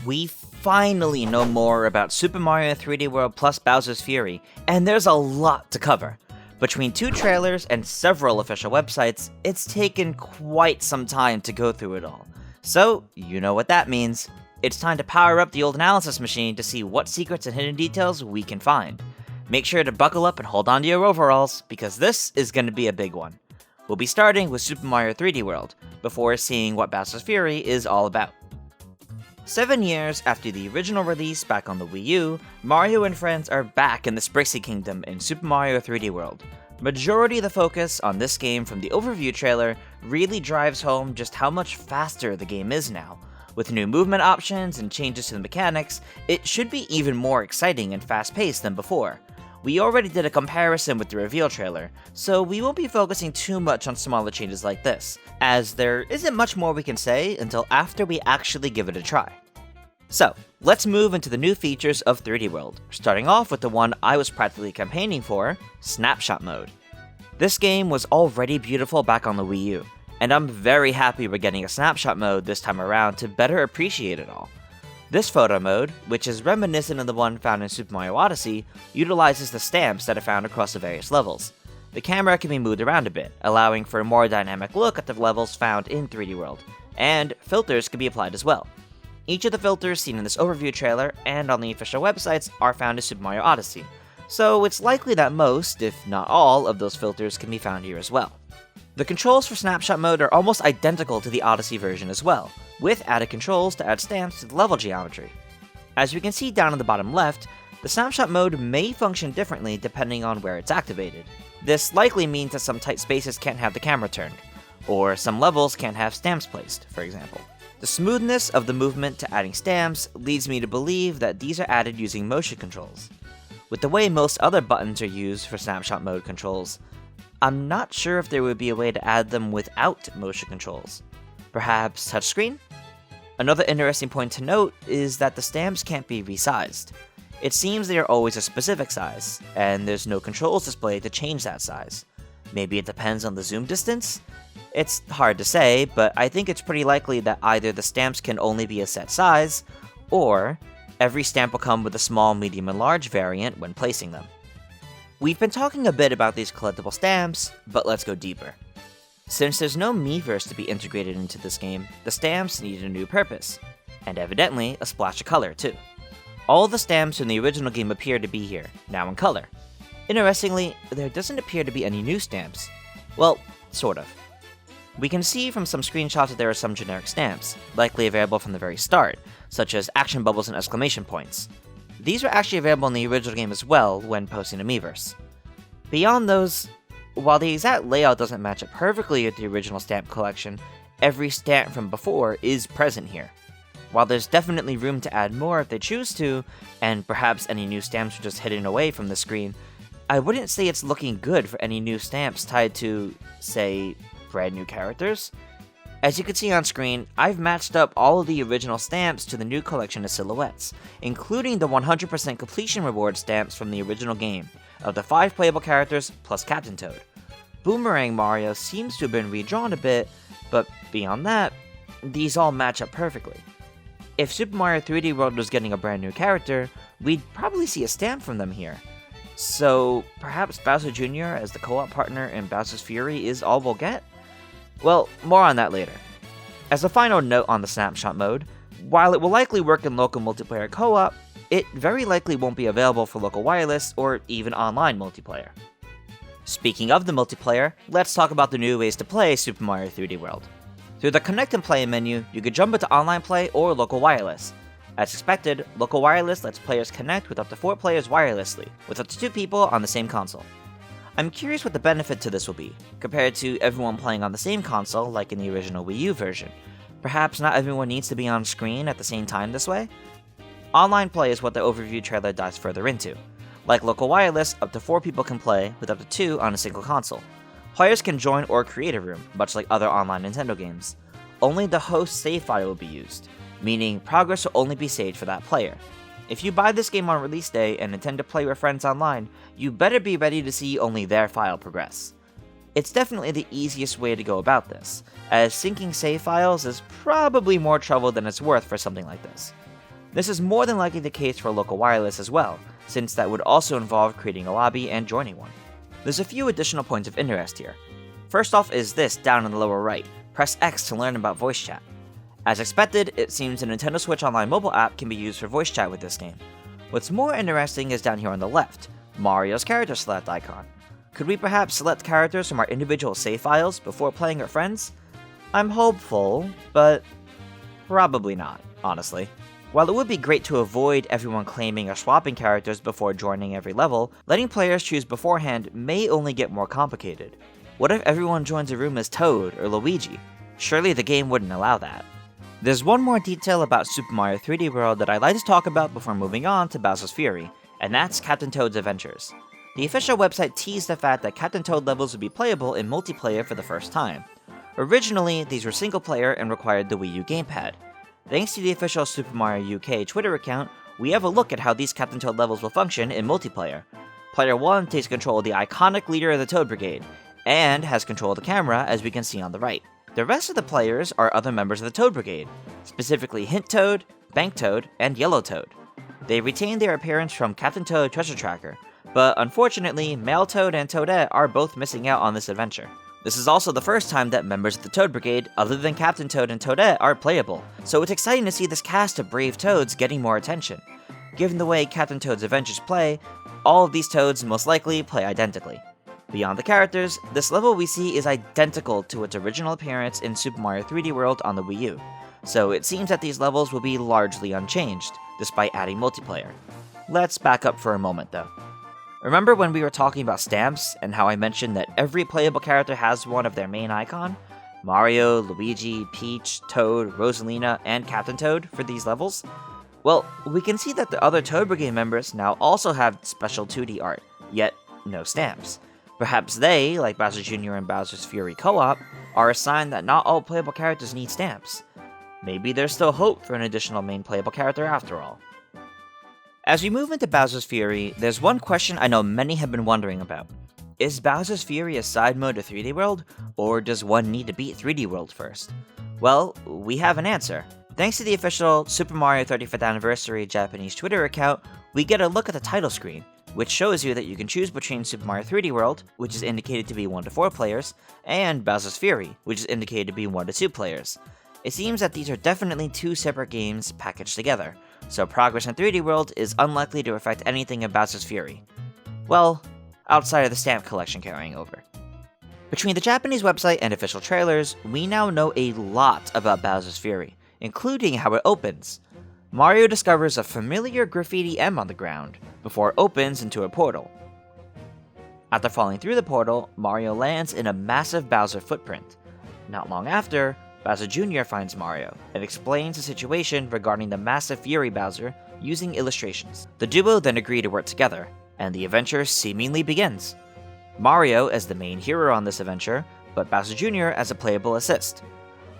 We finally know more about Super Mario 3D World plus Bowser's Fury, and there's a lot to cover. Between 2 trailers and several official websites, it's taken quite some time to go through it all. So, you know what that means. It's time to power up the old analysis machine to see what secrets and hidden details we can find. Make sure to buckle up and hold on to your overalls, because this is going to be a big one. We'll be starting with Super Mario 3D World, before seeing what Bowser's Fury is all about. 7 years after the original release back on the Wii U, Mario and friends are back in the Sprixie Kingdom in Super Mario 3D World. Majority of the focus on this game from the overview trailer really drives home just how much faster the game is now. With new movement options and changes to the mechanics, it should be even more exciting and fast-paced than before. We already did a comparison with the reveal trailer, so we won't be focusing too much on smaller changes like this, as there isn't much more we can say until after we actually give it a try. So, let's move into the new features of 3D World, starting off with the one I was practically campaigning for, Snapshot mode. This game was already beautiful back on the Wii U, and I'm very happy we're getting a Snapshot mode this time around to better appreciate it all. This photo mode, which is reminiscent of the one found in Super Mario Odyssey, utilizes the stamps that are found across the various levels. The camera can be moved around a bit, allowing for a more dynamic look at the levels found in 3D World, and filters can be applied as well. Each of the filters seen in this overview trailer and on the official websites are found in Super Mario Odyssey, so it's likely that most, if not all, of those filters can be found here as well. The controls for Snapshot mode are almost identical to the Odyssey version as well, with added controls to add stamps to the level geometry. As we can see down in the bottom left, the Snapshot mode may function differently depending on where it's activated. This likely means that some tight spaces can't have the camera turned, or some levels can't have stamps placed, for example. The smoothness of the movement to adding stamps leads me to believe that these are added using motion controls. With the way most other buttons are used for Snapshot mode controls, I'm not sure if there would be a way to add them without motion controls. Perhaps touchscreen? Another interesting point to note is that the stamps can't be resized. It seems they are always a specific size, and there's no controls displayed to change that size. Maybe it depends on the zoom distance? It's hard to say, but I think it's pretty likely that either the stamps can only be a set size, or every stamp will come with a small, medium, and large variant when placing them. We've been talking a bit about these collectible stamps, but let's go deeper. Since there's no Miiverse to be integrated into this game, the stamps need a new purpose, and evidently a splash of color too. All the stamps in the original game appear to be here, now in color. Interestingly, there doesn't appear to be any new stamps. Well, sort of. We can see from some screenshots that there are some generic stamps, likely available from the very start, such as action bubbles and exclamation points. These were actually available in the original game as well when posting to Miiverse. Beyond those, while the exact layout doesn't match up perfectly with the original stamp collection, every stamp from before is present here. While there's definitely room to add more if they choose to, and perhaps any new stamps are just hidden away from the screen, I wouldn't say it's looking good for any new stamps tied to, say, brand new characters. As you can see on screen, I've matched up all of the original stamps to the new collection of silhouettes, including the 100% completion reward stamps from the original game, of the 5 playable characters plus Captain Toad. Boomerang Mario seems to have been redrawn a bit, but beyond that, these all match up perfectly. If Super Mario 3D World was getting a brand new character, we'd probably see a stamp from them here. So perhaps Bowser Jr. as the co-op partner in Bowser's Fury is all we'll get? Well, more on that later. As a final note on the Snapshot mode, while it will likely work in local multiplayer co-op, it very likely won't be available for local wireless or even online multiplayer. Speaking of the multiplayer, let's talk about the new ways to play Super Mario 3D World. Through the Connect and Play menu, you can jump into online play or local wireless. As expected, local wireless lets players connect with up to 4 players wirelessly, with up to 2 people on the same console. I'm curious what the benefit to this will be, compared to everyone playing on the same console like in the original Wii U version. Perhaps not everyone needs to be on screen at the same time this way? Online play is what the overview trailer dives further into. Like local wireless, up to 4 people can play, with up to 2 on a single console. Players can join or create a room, much like other online Nintendo games. Only the host save file will be used, meaning progress will only be saved for that player. If you buy this game on release day and intend to play with friends online, you better be ready to see only their file progress. It's definitely the easiest way to go about this, as syncing save files is probably more trouble than it's worth for something like this. This is more than likely the case for local wireless as well, since that would also involve creating a lobby and joining one. There's a few additional points of interest here. First off is this down in the lower right. Press X to learn about voice chat. As expected, it seems the Nintendo Switch Online mobile app can be used for voice chat with this game. What's more interesting is down here on the left, Mario's character select icon. Could we perhaps select characters from our individual save files before playing our friends? I'm hopeful, but probably not, honestly. While it would be great to avoid everyone claiming or swapping characters before joining every level, letting players choose beforehand may only get more complicated. What if everyone joins a room as Toad or Luigi? Surely the game wouldn't allow that. There's one more detail about Super Mario 3D World that I'd like to talk about before moving on to Bowser's Fury, and that's Captain Toad's Adventures. The official website teased the fact that Captain Toad levels would be playable in multiplayer for the first time. Originally, these were single-player and required the Wii U gamepad. Thanks to the official Super Mario UK Twitter account, we have a look at how these Captain Toad levels will function in multiplayer. Player 1 takes control of the iconic leader of the Toad Brigade, and has control of the camera as we can see on the right. The rest of the players are other members of the Toad Brigade, specifically Hint Toad, Bank Toad, and Yellow Toad. They retain their appearance from Captain Toad Treasure Tracker, but unfortunately, Male Toad and Toadette are both missing out on this adventure. This is also the first time that members of the Toad Brigade, other than Captain Toad and Toadette, are playable, so it's exciting to see this cast of brave Toads getting more attention. Given the way Captain Toad's adventures play, all of these Toads most likely play identically. Beyond the characters, this level we see is identical to its original appearance in Super Mario 3D World on the Wii U, so it seems that these levels will be largely unchanged, despite adding multiplayer. Let's back up for a moment though. Remember when we were talking about stamps, and how I mentioned that every playable character has one of their main icon? Mario, Luigi, Peach, Toad, Rosalina, and Captain Toad for these levels? Well, we can see that the other Toad Brigade members now also have special 2D art, yet no stamps. Perhaps they, like Bowser Jr. and Bowser's Fury Co-op, are a sign that not all playable characters need stamps. Maybe there's still hope for an additional main playable character after all. As we move into Bowser's Fury, there's one question I know many have been wondering about. Is Bowser's Fury a side mode to 3D World, or does one need to beat 3D World first? Well, we have an answer. Thanks to the official Super Mario 35th Anniversary Japanese Twitter account, we get a look at the title screen, which shows you that you can choose between Super Mario 3D World, which is indicated to be 1 to 4 players, and Bowser's Fury, which is indicated to be 1 to 2 players. It seems that these are definitely two separate games packaged together, so progress in 3D World is unlikely to affect anything in Bowser's Fury. Well, outside of the stamp collection carrying over. Between the Japanese website and official trailers, we now know a lot about Bowser's Fury, including how it opens. Mario discovers a familiar graffiti M on the ground, before it opens into a portal. After falling through the portal, Mario lands in a massive Bowser footprint. Not long after, Bowser Jr. finds Mario, and explains the situation regarding the massive Fury Bowser using illustrations. The duo then agree to work together, and the adventure seemingly begins. Mario as the main hero on this adventure, but Bowser Jr. as a playable assist.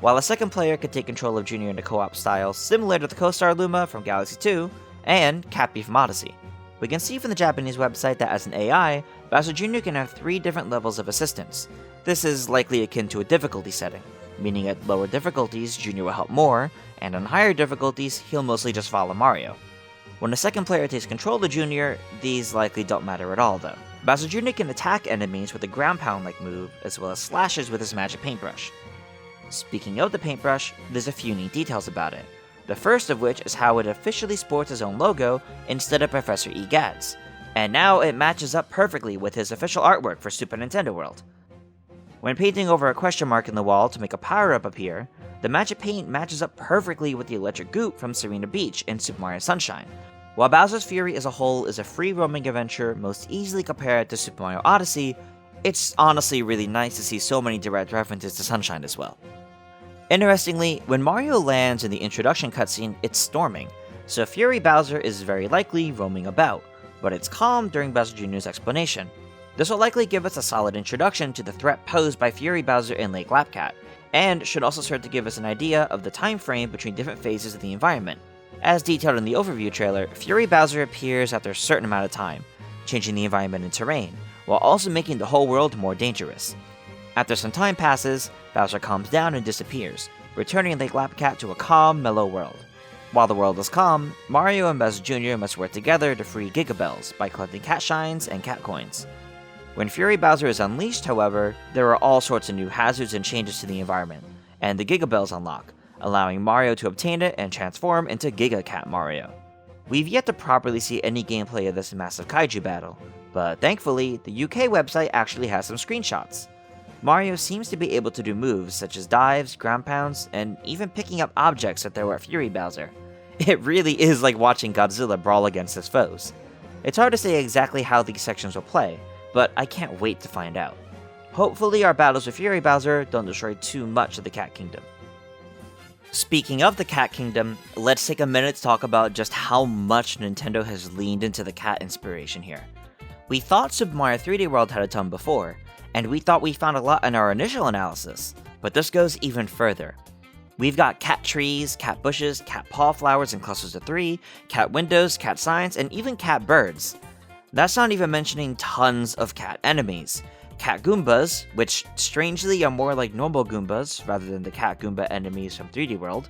While a second player could take control of Jr. in a co-op style similar to the co-star Luma from Galaxy 2, and Cappy from Odyssey. We can see from the Japanese website that as an AI, Bowser Jr. can have 3 different levels of assistance. This is likely akin to a difficulty setting, meaning at lower difficulties, Jr. will help more, and on higher difficulties, he'll mostly just follow Mario. When a second player takes control of Jr., these likely don't matter at all though. Bowser Jr. can attack enemies with a ground pound-like move, as well as slashes with his magic paintbrush. Speaking of the paintbrush, there's a few neat details about it. The first of which is how it officially sports his own logo instead of Professor Egad's, and now it matches up perfectly with his official artwork for Super Nintendo World. When painting over a question mark in the wall to make a power-up appear, the magic paint matches up perfectly with the electric goop from Serena Beach in Super Mario Sunshine. While Bowser's Fury as a whole is a free-roaming adventure most easily compared to Super Mario Odyssey, it's honestly really nice to see so many direct references to Sunshine as well. Interestingly, when Mario lands in the introduction cutscene, it's storming, so Fury Bowser is very likely roaming about, but it's calm during Bowser Jr.'s explanation. This will likely give us a solid introduction to the threat posed by Fury Bowser in Lake Lapcat, and should also serve to give us an idea of the time frame between different phases of the environment. As detailed in the overview trailer, Fury Bowser appears after a certain amount of time, changing the environment and terrain, while also making the whole world more dangerous. After some time passes, Bowser calms down and disappears, returning Lake Lapcat to a calm, mellow world. While the world is calm, Mario and Bowser Jr. must work together to free Giga Bells by collecting cat shines and cat coins. When Fury Bowser is unleashed, however, there are all sorts of new hazards and changes to the environment, and the Giga Bells unlock, allowing Mario to obtain it and transform into Giga Cat Mario. We've yet to properly see any gameplay of this massive kaiju battle, but thankfully, the UK website actually has some screenshots. Mario seems to be able to do moves such as dives, ground pounds, and even picking up objects to throw at Fury Bowser. It really is like watching Godzilla brawl against his foes. It's hard to say exactly how these sections will play, but I can't wait to find out. Hopefully our battles with Fury Bowser don't destroy too much of the Cat Kingdom. Speaking of the Cat Kingdom, let's take a minute to talk about just how much Nintendo has leaned into the cat inspiration here. We thought Super Mario 3D World had a ton before, and we thought we found a lot in our initial analysis, but this goes even further. We've got cat trees, cat bushes, cat paw flowers in clusters of 3, cat windows, cat signs, and even cat birds. That's not even mentioning tons of cat enemies. Cat Goombas, which strangely are more like normal Goombas rather than the Cat Goomba enemies from 3D World,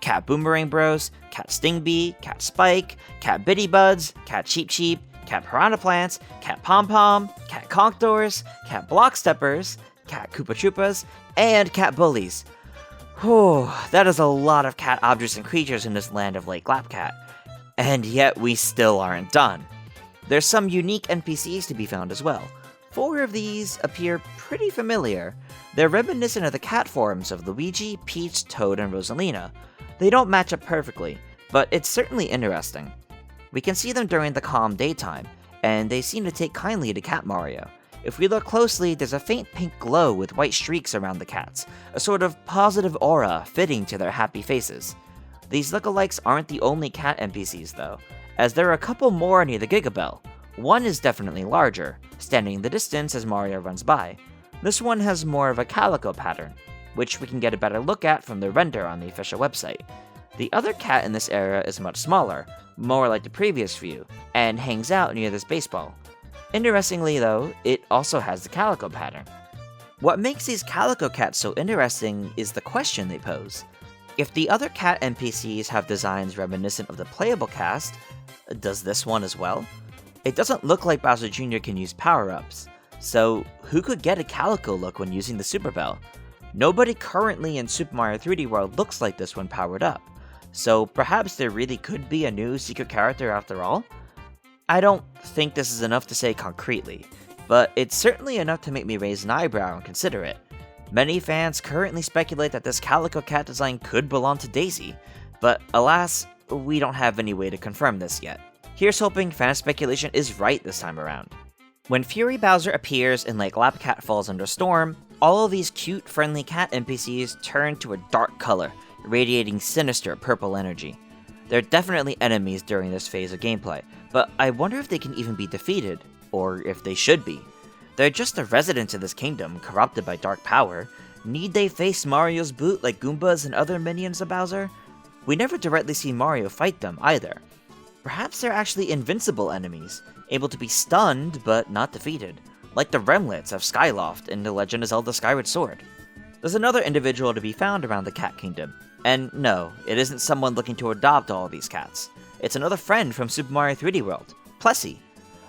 Cat Boomerang Bros, Cat Stingbee, Cat Spike, Cat Bitty Buds, Cat Cheep Cheep, Cat Piranha Plants, Cat Pom Pom, Cat Conktors, Cat Block Steppers, Cat Koopa Troopas, and Cat Bullies. Whew, that is a lot of cat objects and creatures in this land of Lake Lapcat. And yet we still aren't done. There's some unique NPCs to be found as well. 4 of these appear pretty familiar. They're reminiscent of the cat forms of Luigi, Peach, Toad, and Rosalina. They don't match up perfectly, but it's certainly interesting. We can see them during the calm daytime, and they seem to take kindly to Cat Mario. If we look closely, there's a faint pink glow with white streaks around the cats, a sort of positive aura fitting to their happy faces. These lookalikes aren't the only cat NPCs though, as there are a couple more near the Giga Bell. One is definitely larger, standing in the distance as Mario runs by. This one has more of a calico pattern, which we can get a better look at from the render on the official website. The other cat in this area is much smaller, more like the previous view, and hangs out near this baseball. Interestingly though, it also has the calico pattern. What makes these calico cats so interesting is the question they pose. If the other cat NPCs have designs reminiscent of the playable cast, does this one as well? It doesn't look like Bowser Jr. can use power-ups, so who could get a calico look when using the Super Bell? Nobody currently in Super Mario 3D World looks like this when powered up, so perhaps there really could be a new secret character after all? I don't think this is enough to say concretely, but it's certainly enough to make me raise an eyebrow and consider it. Many fans currently speculate that this calico cat design could belong to Daisy, but alas, we don't have any way to confirm this yet. Here's hoping fan speculation is right this time around. When Fury Bowser appears and Lake Lapcat falls under storm, all of these cute, friendly cat NPCs turn to a dark color, radiating sinister purple energy. They're definitely enemies during this phase of gameplay, but I wonder if they can even be defeated, or if they should be. They're just the residents of this kingdom, corrupted by dark power. Need they face Mario's boot like Goombas and other minions of Bowser? We never directly see Mario fight them either. Perhaps they're actually invincible enemies, able to be stunned but not defeated, like the Remlets of Skyloft in The Legend of Zelda Skyward Sword. There's another individual to be found around the Cat Kingdom, and no, it isn't someone looking to adopt all these cats. It's another friend from Super Mario 3D World, Plessy.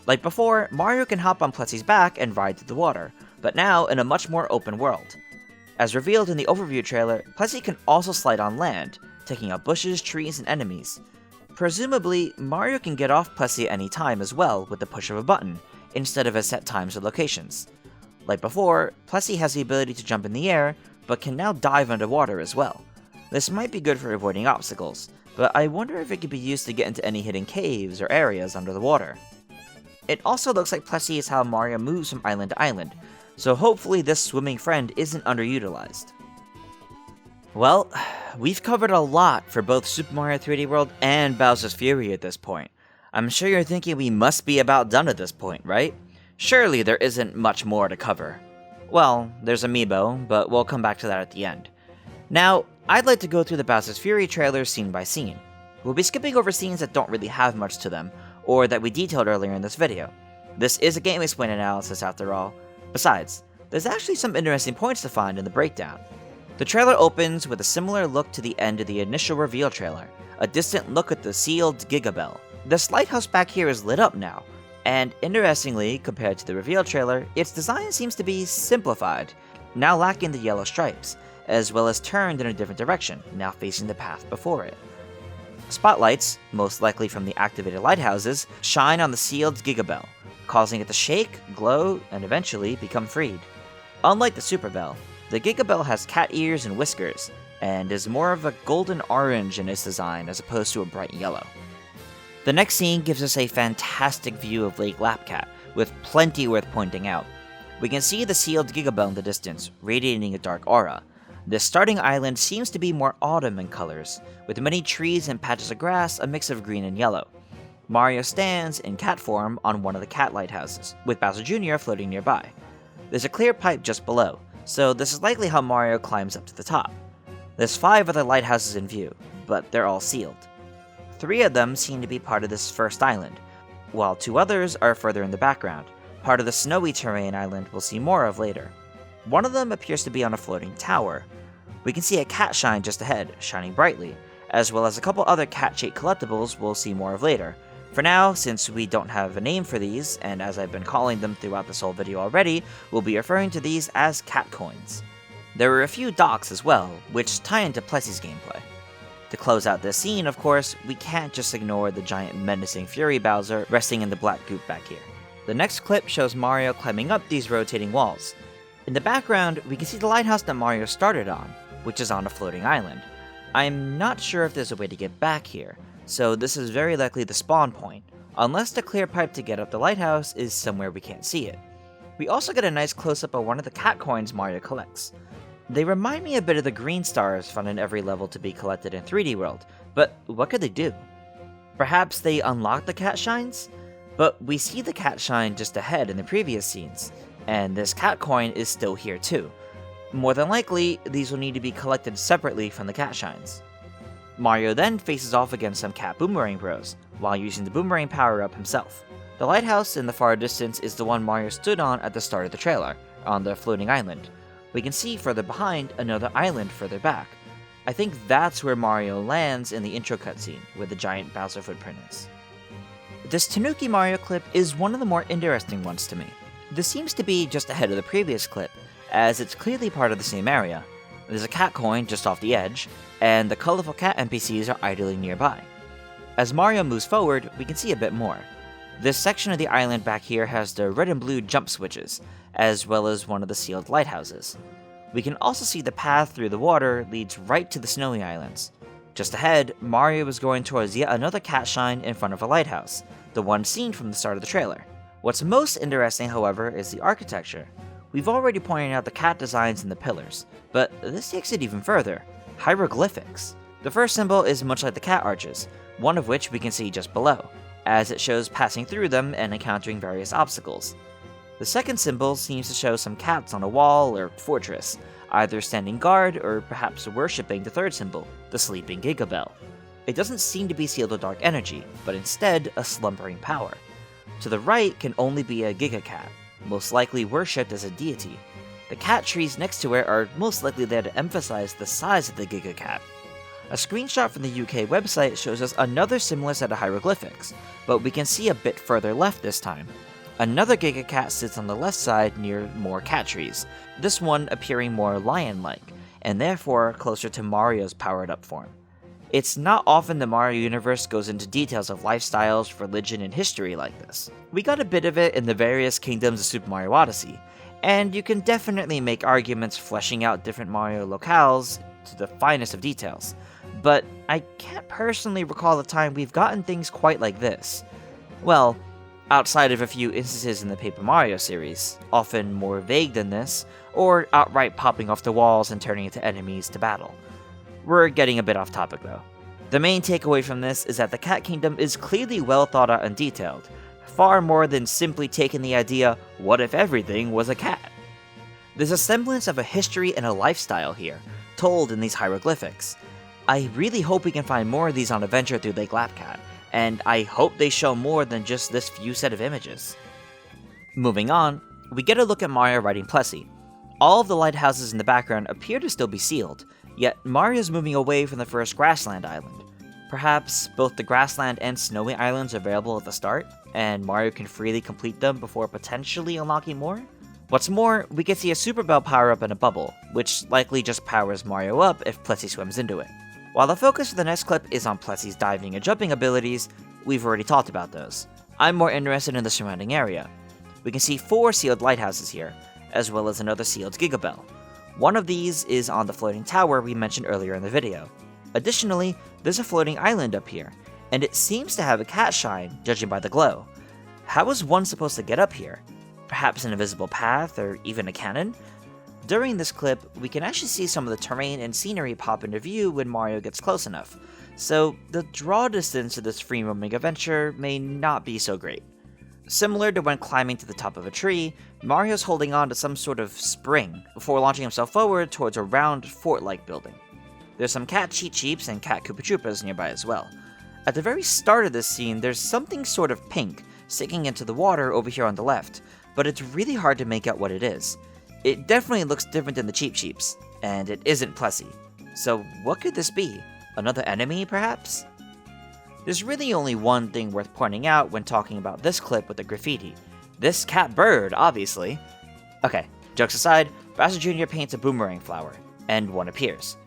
Like before, Mario can hop on Plessy's back and ride through the water, but now in a much more open world. As revealed in the overview trailer, Plessy can also slide on land, taking out bushes, trees, and enemies. Presumably, Mario can get off Plessy at any time as well with the push of a button, instead of at set times or locations. Like before, Plessy has the ability to jump in the air, but can now dive underwater as well. This might be good for avoiding obstacles, but I wonder if it could be used to get into any hidden caves or areas under the water. It also looks like Plessy is how Mario moves from island to island, so hopefully this swimming friend isn't underutilized. Well, we've covered a lot for both Super Mario 3D World and Bowser's Fury at this point. I'm sure you're thinking we must be about done at this point, right? Surely there isn't much more to cover. Well, there's Amiibo, but we'll come back to that at the end. Now, I'd like to go through the Bowser's Fury trailers scene by scene. We'll be skipping over scenes that don't really have much to them, or that we detailed earlier in this video. This is a Game Explain analysis after all. Besides, there's actually some interesting points to find in the breakdown. The trailer opens with a similar look to the end of the initial reveal trailer, a distant look at the sealed Giga Bell. This lighthouse back here is lit up now, and interestingly, compared to the reveal trailer, its design seems to be simplified, now lacking the yellow stripes, as well as turned in a different direction, now facing the path before it. Spotlights, most likely from the activated lighthouses, shine on the sealed Giga Bell, causing it to shake, glow, and eventually become freed. Unlike the Super Bell, the Giga Bell has cat ears and whiskers, and is more of a golden orange in its design as opposed to a bright yellow. The next scene gives us a fantastic view of Lake Lapcat, with plenty worth pointing out. We can see the sealed Giga Bell in the distance, radiating a dark aura. The starting island seems to be more autumn in colors, with many trees and patches of grass a mix of green and yellow. Mario stands, in cat form, on one of the cat lighthouses, with Bowser Jr. floating nearby. There's a clear pipe just below, so this is likely how Mario climbs up to the top. There's 5 other lighthouses in view, but they're all sealed. 3 of them seem to be part of this first island, while 2 others are further in the background, part of the snowy terrain island we'll see more of later. One of them appears to be on a floating tower. We can see a cat shine just ahead, shining brightly, as well as a couple other cat-shaped collectibles we'll see more of later. For now, since we don't have a name for these, and as I've been calling them throughout this whole video already, we'll be referring to these as cat coins. There were a few docks as well, which tie into Plessy's gameplay. To close out this scene, of course, we can't just ignore the giant menacing Fury Bowser resting in the black goop back here. The next clip shows Mario climbing up these rotating walls. In the background, we can see the lighthouse that Mario started on, which is on a floating island. I'm not sure if there's a way to get back here, so this is very likely the spawn point, unless the clear pipe to get up the lighthouse is somewhere we can't see it. We also get a nice close-up of one of the cat coins Mario collects. They remind me a bit of the green stars found in every level to be collected in 3D World, but what could they do? Perhaps they unlock the cat shines? But we see the cat shine just ahead in the previous scenes, and this cat coin is still here too. More than likely, these will need to be collected separately from the cat shines. Mario then faces off against some cat boomerang bros, while using the boomerang power-up himself. The lighthouse in the far distance is the one Mario stood on at the start of the trailer, on the floating island. We can see further behind another island further back. I think that's where Mario lands in the intro cutscene, where the giant Bowser footprint is. This Tanuki Mario clip is one of the more interesting ones to me. This seems to be just ahead of the previous clip, as it's clearly part of the same area. There's a cat coin just off the edge, and the colorful cat NPCs are idling nearby. As Mario moves forward, we can see a bit more. This section of the island back here has the red and blue jump switches, as well as one of the sealed lighthouses. We can also see the path through the water leads right to the snowy islands. Just ahead, Mario is going towards yet another cat shine in front of a lighthouse, the one seen from the start of the trailer. What's most interesting, however, is the architecture. We've already pointed out the cat designs in the pillars, but this takes it even further. Hieroglyphics. The first symbol is much like the cat arches, one of which we can see just below, as it shows passing through them and encountering various obstacles. The second symbol seems to show some cats on a wall or fortress, either standing guard or perhaps worshipping the third symbol, the sleeping Giga Bell. It doesn't seem to be sealed with dark energy, but instead a slumbering power. To the right can only be a Giga Cat, most likely worshipped as a deity. The cat trees next to it are most likely there to emphasize the size of the Giga Cat. A screenshot from the UK website shows us another similar set of hieroglyphics, but we can see a bit further left this time. Another Giga Cat sits on the left side near more cat trees, this one appearing more lion-like, and therefore closer to Mario's powered-up form. It's not often the Mario universe goes into details of lifestyles, religion, and history like this. We got a bit of it in the various kingdoms of Super Mario Odyssey, and you can definitely make arguments fleshing out different Mario locales to the finest of details, but I can't personally recall a time we've gotten things quite like this. Well, outside of a few instances in the Paper Mario series, often more vague than this, or outright popping off the walls and turning into enemies to battle. We're getting a bit off topic though. The main takeaway from this is that the Cat Kingdom is clearly well thought out and detailed, far more than simply taking the idea, what if everything was a cat? There's a semblance of a history and a lifestyle here, told in these hieroglyphics. I really hope we can find more of these on Adventure through Lake Lapcat, and I hope they show more than just this few set of images. Moving on, we get a look at Mario riding Plessy. All of the lighthouses in the background appear to still be sealed, yet Mario's moving away from the first grassland island. Perhaps both the grassland and snowy islands are available at the start, and Mario can freely complete them before potentially unlocking more? What's more, we can see a Super Bell power-up in a bubble, which likely just powers Mario up if Plessie swims into it. While the focus of the next clip is on Plessie's diving and jumping abilities, we've already talked about those. I'm more interested in the surrounding area. We can see 4 sealed lighthouses here, as well as another sealed Giga Bell. One of these is on the floating tower we mentioned earlier in the video. Additionally, there's a floating island up here, and it seems to have a cat shine, judging by the glow. How is one supposed to get up here? Perhaps an invisible path, or even a cannon? During this clip, we can actually see some of the terrain and scenery pop into view when Mario gets close enough, so the draw distance to this free-roaming adventure may not be so great. Similar to when climbing to the top of a tree, Mario's holding on to some sort of spring before launching himself forward towards a round fort-like building. There's some cat Cheep Cheeps and cat Koopa Troopas nearby as well. At the very start of this scene, there's something sort of pink sticking into the water over here on the left, but it's really hard to make out what it is. It definitely looks different than the Cheep Cheeps, and it isn't Plessie. So what could this be? Another enemy, perhaps? There's really only one thing worth pointing out when talking about this clip with the graffiti. This cat bird, obviously. Okay, jokes aside, Bowser Jr. paints a boomerang flower, and one appears.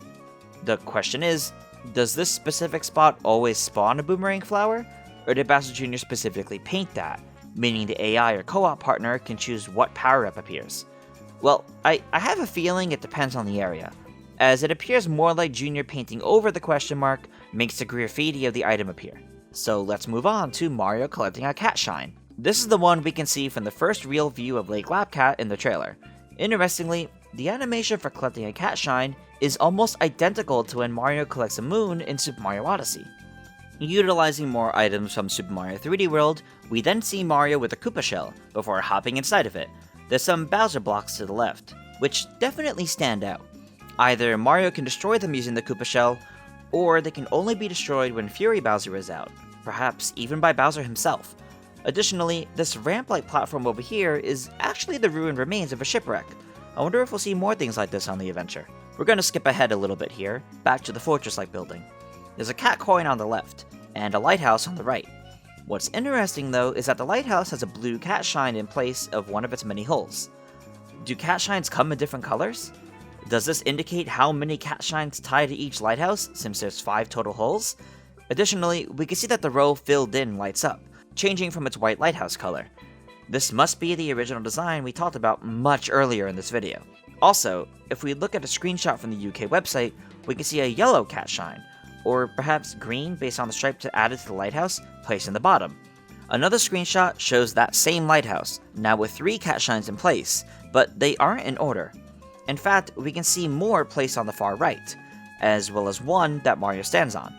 The question is, does this specific spot always spawn a boomerang flower? Or did Bowser Jr. specifically paint that, meaning the AI or co-op partner can choose what power-up appears? Well, I have a feeling it depends on the area, as it appears more like Jr. painting over the question mark makes the graffiti of the item appear. So let's move on to Mario collecting a cat shine. This is the one we can see from the first real view of Lake Lapcat in the trailer. Interestingly, the animation for collecting a cat shine is almost identical to when Mario collects a moon in Super Mario Odyssey. Utilizing more items from Super Mario 3D World, we then see Mario with a Koopa shell before hopping inside of it. There's some Bowser blocks to the left, which definitely stand out. Either Mario can destroy them using the Koopa shell, or they can only be destroyed when Fury Bowser is out, perhaps even by Bowser himself. Additionally, this ramp-like platform over here is actually the ruined remains of a shipwreck. I wonder if we'll see more things like this on the adventure. We're going to skip ahead a little bit here, back to the fortress-like building. There's a cat coin on the left, and a lighthouse on the right. What's interesting though is that the lighthouse has a blue cat shine in place of one of its many holes. Do cat shines come in different colors? Does this indicate how many cat shines tie to each lighthouse, since there's 5 total holes? Additionally, we can see that the row filled in lights up, changing from its white lighthouse color. This must be the original design we talked about much earlier in this video. Also, if we look at a screenshot from the UK website, we can see a yellow cat shine, or perhaps green based on the stripe added to the lighthouse placed in the bottom. Another screenshot shows that same lighthouse, now with 3 cat shines in place, but they aren't in order. In fact, we can see more placed on the far right, as well as one that Mario stands on.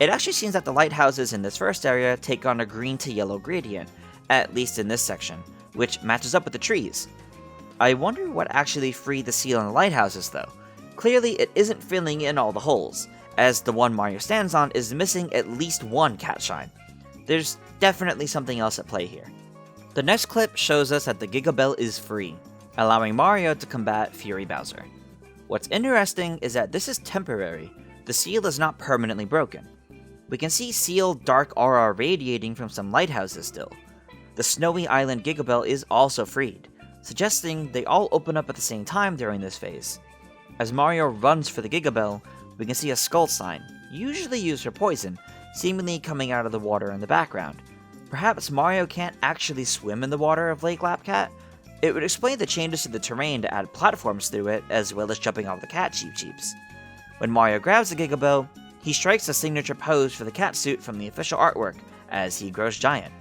It actually seems that the lighthouses in this first area take on a green to yellow gradient, at least in this section, which matches up with the trees. I wonder what actually freed the seal on the lighthouses though. Clearly it isn't filling in all the holes, as the one Mario stands on is missing at least 1 cat shine. There's definitely something else at play here. The next clip shows us that the Giga Bell is free, allowing Mario to combat Fury Bowser. What's interesting is that this is temporary. The seal is not permanently broken. We can see sealed dark aura radiating from some lighthouses still. The snowy island Giga Bell is also freed, suggesting they all open up at the same time during this phase. As Mario runs for the Giga Bell, we can see a skull sign, usually used for poison, seemingly coming out of the water in the background. Perhaps Mario can't actually swim in the water of Lake Lapcat? It would explain the changes to the terrain to add platforms through it, as well as jumping off the cat Cheep Cheeps. When Mario grabs the Giga Bell, he strikes the signature pose for the cat suit from the official artwork, as he grows giant.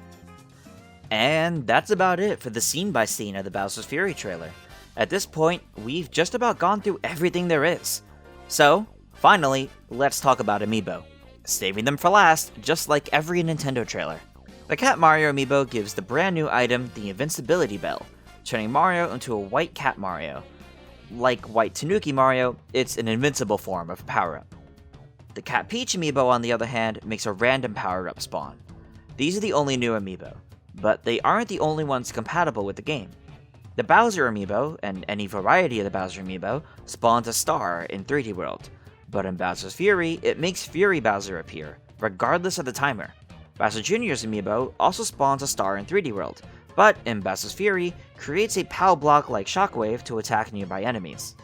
And that's about it for the scene-by-scene of the Bowser's Fury trailer. At this point, we've just about gone through everything there is. So, finally, let's talk about Amiibo. Saving them for last, just like every Nintendo trailer. The Cat Mario Amiibo gives the brand new item the Invincibility Bell, turning Mario into a white Cat Mario. Like White Tanuki Mario, it's an invincible form of power-up. The Cat Peach Amiibo, on the other hand, makes a random power-up spawn. These are the only new Amiibo, but they aren't the only ones compatible with the game. The Bowser amiibo, and any variety of the Bowser amiibo, spawns a star in 3D World, but in Bowser's Fury, it makes Fury Bowser appear, regardless of the timer. Bowser Jr.'s amiibo also spawns a star in 3D World, but in Bowser's Fury, creates a POW block like Shockwave to attack nearby enemies.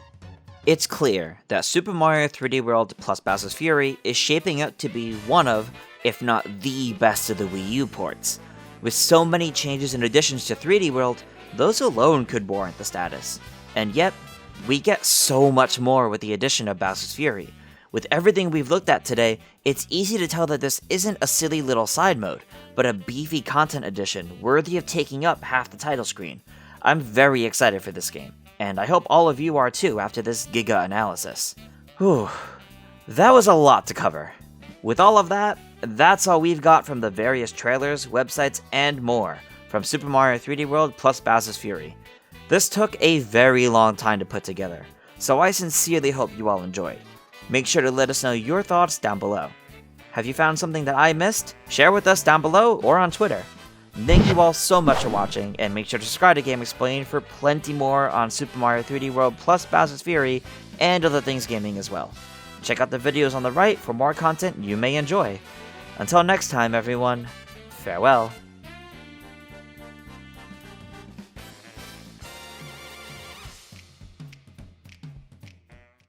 It's clear that Super Mario 3D World plus Bowser's Fury is shaping up to be one of, if not the best of the Wii U ports. With so many changes and additions to 3D World, those alone could warrant the status. And yet, we get so much more with the addition of Bowser's Fury. With everything we've looked at today, it's easy to tell that this isn't a silly little side mode, but a beefy content addition worthy of taking up half the title screen. I'm very excited for this game, and I hope all of you are too after this Giga analysis. Whew, that was a lot to cover. With all of that, that's all we've got from the various trailers, websites, and more from Super Mario 3D World plus Bowser's Fury. This took a very long time to put together, so I sincerely hope you all enjoyed. Make sure to let us know your thoughts down below. Have you found something that I missed? Share with us down below or on Twitter. Thank you all so much for watching, and make sure to subscribe to Game Explained for plenty more on Super Mario 3D World plus Bowser's Fury and other things gaming as well. Check out the videos on the right for more content you may enjoy. Until next time everyone, farewell.